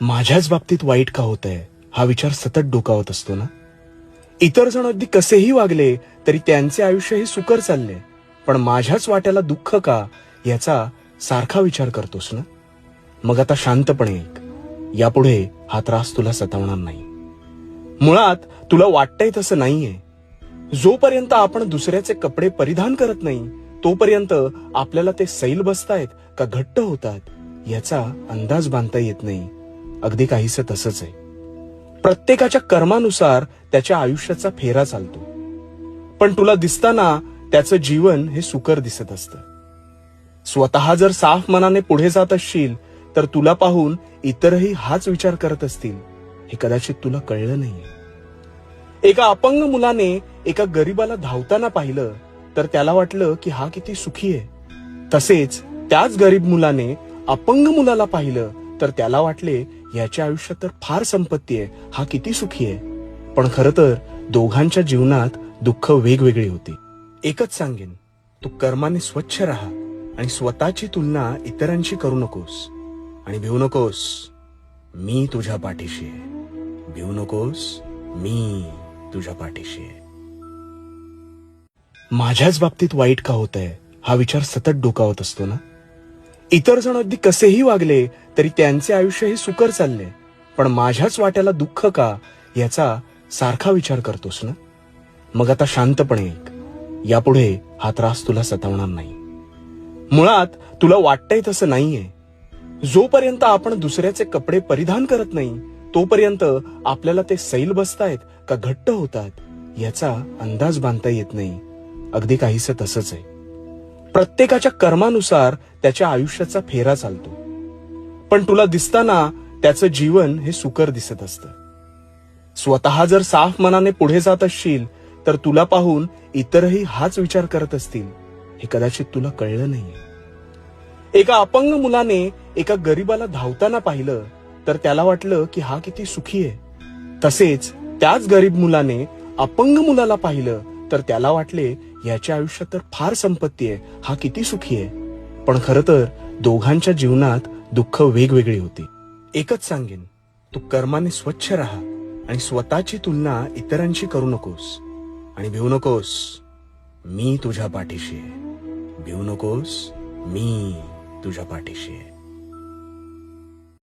माझ्याच बाबतीत वाईट का होतंय हा विचार सतत डोकावत असतो ना. इतर जण अगदी कसेही वागले तरी त्यांचे आयुष्य हे सुकर चालले, पण माझ्याच वाट्याला दुःख का याचा सारखा विचार करतोस ना. मग आता शांतपणे ऐक. यापुढे हा त्रास तुला सतावणार नाही. मुळात तुला वाटतंय तसं नाहीये. जोपर्यंत आपण दुसऱ्याचे कपडे परिधान करत नाही तोपर्यंत आपल्याला ते सैल बसतायत का घट्ट होतात याचा अंदाज बांधता येत नाही. अगदी काहीसं तसंच आहे. प्रत्येकाच्या कर्मानुसार त्याच्या आयुष्याचा फेरा चालतो, पण तुला दिसताना त्याचं जीवन हे सुकर दिसत असतं. स्वतः जर साफ मनाने पुढे जात असशील तर तुला पाहून इतरही हाच विचार करत असतील हे कदाचित तुला कळलं नाहीये. एका अपंग मुलाने एका गरीबाला धावताना पाहिलं तर त्याला वाटलं की हा किती सुखी आहे. तसेच त्याच गरीब मुलाने अपंग मुलाला पाहिलं तर त्याला वाटले याच्या आयुष्यात तर फार संपत्ती आहे, हा किती सुखी आहे. पण खरं तर दोघांच्या जीवनात दुःख वेगवेगळी होती. एकच सांगेन, तू कर्माने स्वच्छ राहा आणि स्वतःची तुलना इतरांशी करू नकोस. आणि भिवू नकोस, मी तुझ्या पाठीशी आहे. भिवू नकोस, मी तुझ्या पाठीशी आहे. माझ्याच बाबतीत वाईट का होतंय हा विचार सतत डोकावत असतो ना. इतर जण अगदी कसेही वागले तरी त्यांचे आयुष्य हे सुकर चालले, पण माझ्याच वाट्याला दुःख का याचा सारखा विचार करतोस ना. मग आता शांतपणे ऐक. यापुढे हा त्रास तुला सतावणार नाही. मुळात तुला वाटतंय तसं नाहीये. जोपर्यंत आपण दुसऱ्याचे कपडे परिधान करत नाही तोपर्यंत आपल्याला ते सैल बसतायत का घट्ट होतात याचा अंदाज बांधता येत नाही. अगदी काहीसं तसंच आहे. प्रत्येकाच्या कर्मानुसार त्याच्या आयुष्याचा फेरा चालतो, पण तुला दिसताना त्याचं जीवन हे सुकर दिसत असतं. स्वतः जर साफ मनाने पुढे जात असशील तर तुला पाहून इतरही हाच विचार करत असतील हे कदाचित तुला कळलं नाहीये. एका अपंग मुलाने एका गरीबाला धावताना पाहिलं तर त्याला वाटलं की हा किती सुखी आहे. तसेच त्याच गरीब मुलाने अपंग मुलाला पाहिलं तर त्याला वाटले याच्या आयुष्यात तर फार संपत्ती आहे, हा किती सुखी आहे. पण खरं तर दोघांच्या जीवनात दुःख वेगवेगळी होती. एकच सांगेन, तू कर्माने स्वच्छ राहा आणि स्वतःची तुलना इतरांशी करू नकोस. आणि भिवू नकोस, मी तुझ्या पाठीशी आहे. भिवू नकोस, मी तुझ्या पाठीशी आहे.